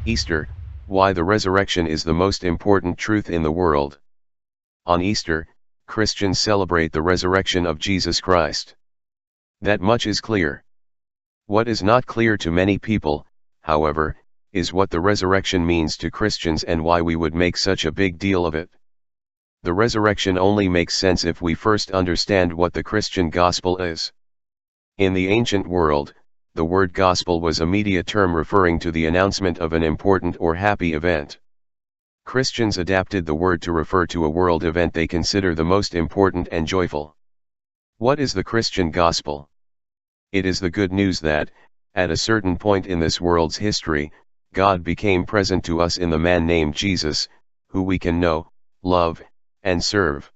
Easter, why the resurrection is the most important truth in the world. On Easter, Christians celebrate the resurrection of Jesus Christ. That much is clear. What is not clear to many people, however, is what the resurrection means to Christians and why we would make such a big deal of it. The resurrection only makes sense if we first understand what the Christian gospel is. In the ancient world, the word gospel was a media term referring to the announcement of an important or happy event. Christians adapted the word to refer to a world event they consider the most important and joyful. What is the Christian gospel? It is the good news that, at a certain point in this world's history, God became present to us in the man named Jesus, who we can know, love, and serve.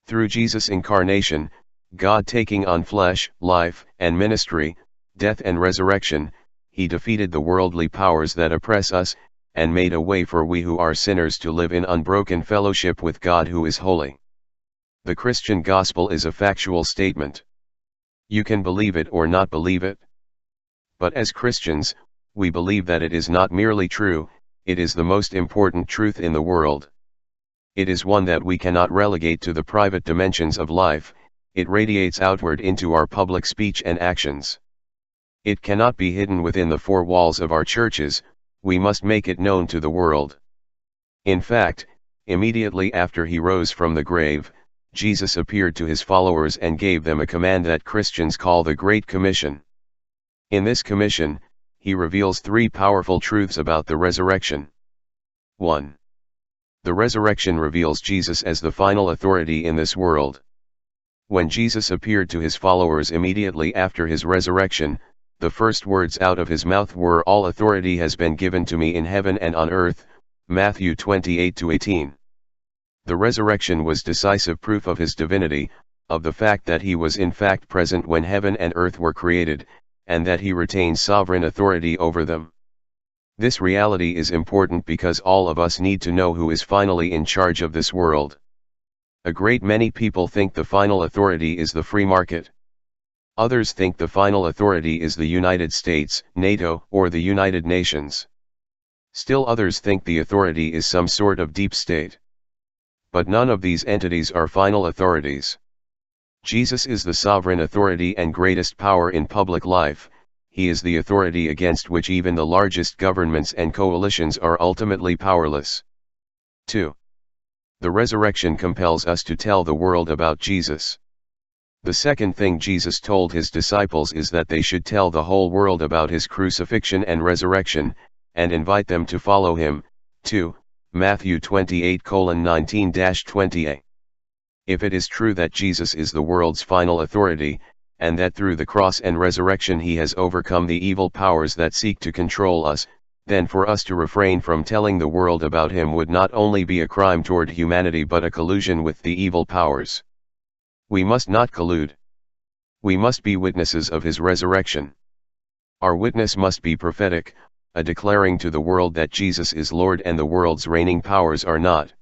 Through Jesus' incarnation, God taking on flesh, life, and ministry, death and resurrection, he defeated the worldly powers that oppress us, and made a way for we who are sinners to live in unbroken fellowship with God who is holy. The Christian gospel is a factual statement. You can believe it or not believe it. But as Christians, we believe that it is not merely true, it is the most important truth in the world. It is one that we cannot relegate to the private dimensions of life, it radiates outward into our public speech and actions. It cannot be hidden within the four walls of our churches, we must make it known to the world. In fact, immediately after he rose from the grave, Jesus appeared to his followers and gave them a command that Christians call the Great Commission. In this commission, he reveals three powerful truths about the resurrection. 1. The resurrection reveals Jesus as the final authority in this world. When Jesus appeared to his followers immediately after his resurrection, the first words out of his mouth were, "All authority has been given to me in heaven and on earth," Matthew 28-18. The resurrection was decisive proof of his divinity, of the fact that he was in fact present when heaven and earth were created, and that he retains sovereign authority over them. This reality is important because all of us need to know who is finally in charge of this world. A great many people think the final authority is the free market. Others think the final authority is the United States, NATO, or the United Nations. Still others think the authority is some sort of deep state. But none of these entities are final authorities. Jesus is the sovereign authority and greatest power in public life, he is the authority against which even the largest governments and coalitions are ultimately powerless. 2. The resurrection compels us to tell the world about Jesus. The second thing Jesus told his disciples is that they should tell the whole world about his crucifixion and resurrection, and invite them to follow him. 2. Matthew 28:19-20a. If it is true that Jesus is the world's final authority, and that through the cross and resurrection he has overcome the evil powers that seek to control us, then for us to refrain from telling the world about him would not only be a crime toward humanity but a collusion with the evil powers. We must not collude. We must be witnesses of his resurrection. Our witness must be prophetic, a declaring to the world that Jesus is Lord and the world's reigning powers are not.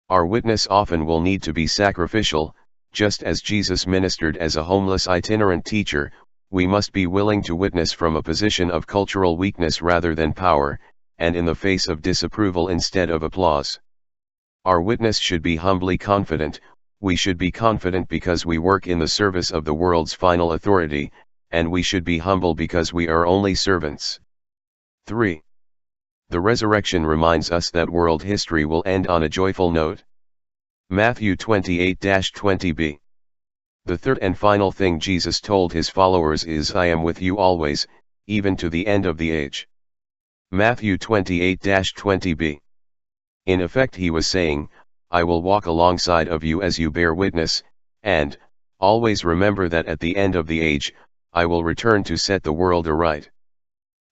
Our witness often will need to be sacrificial, just as Jesus ministered as a homeless itinerant teacher. We must be willing to witness from a position of cultural weakness rather than power, and in the face of disapproval instead of applause. Our witness should be humbly confident. We should be confident because we work in the service of the world's final authority, and we should be humble because we are only servants. 3. The resurrection reminds us that world history will end on a joyful note. Matthew 28-20b. The third and final thing Jesus told his followers is, "I am with you always, even to the end of the age." Matthew 28-20b. In effect he was saying, I will walk alongside of you as you bear witness, and, always remember that at the end of the age, I will return to set the world aright.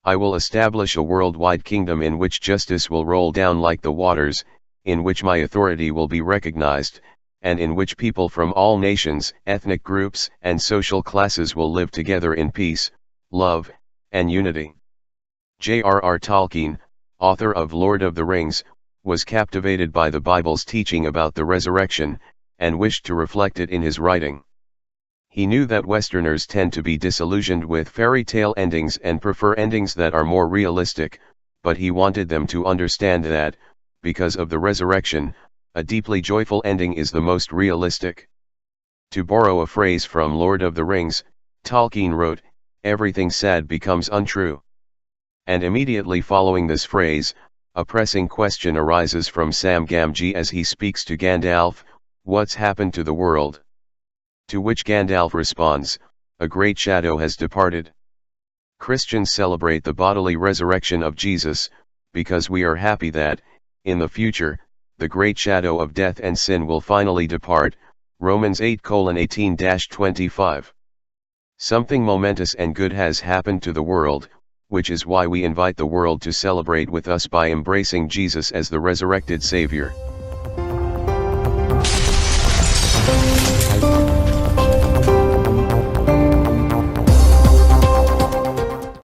I will establish a worldwide kingdom in which justice will roll down like the waters, in which my authority will be recognized, and in which people from all nations, ethnic groups, and social classes will live together in peace, love, and unity. J.R.R. Tolkien, author of Lord of the Rings, was captivated by the Bible's teaching about the resurrection, and wished to reflect it in his writing. He knew that Westerners tend to be disillusioned with fairy tale endings and prefer endings that are more realistic, but he wanted them to understand that, because of the resurrection, a deeply joyful ending is the most realistic. To borrow a phrase from Lord of the Rings, Tolkien wrote, "Everything sad becomes untrue." And immediately following this phrase, a pressing question arises from Sam Gamgee as he speaks to Gandalf, "What's happened to the world?" To which Gandalf responds, "A great shadow has departed." Christians celebrate the bodily resurrection of Jesus, because we are happy that, in the future, the great shadow of death and sin will finally depart, Romans 8:18-25. Something momentous and good has happened to the world, which is why we invite the world to celebrate with us by embracing Jesus as the resurrected Savior.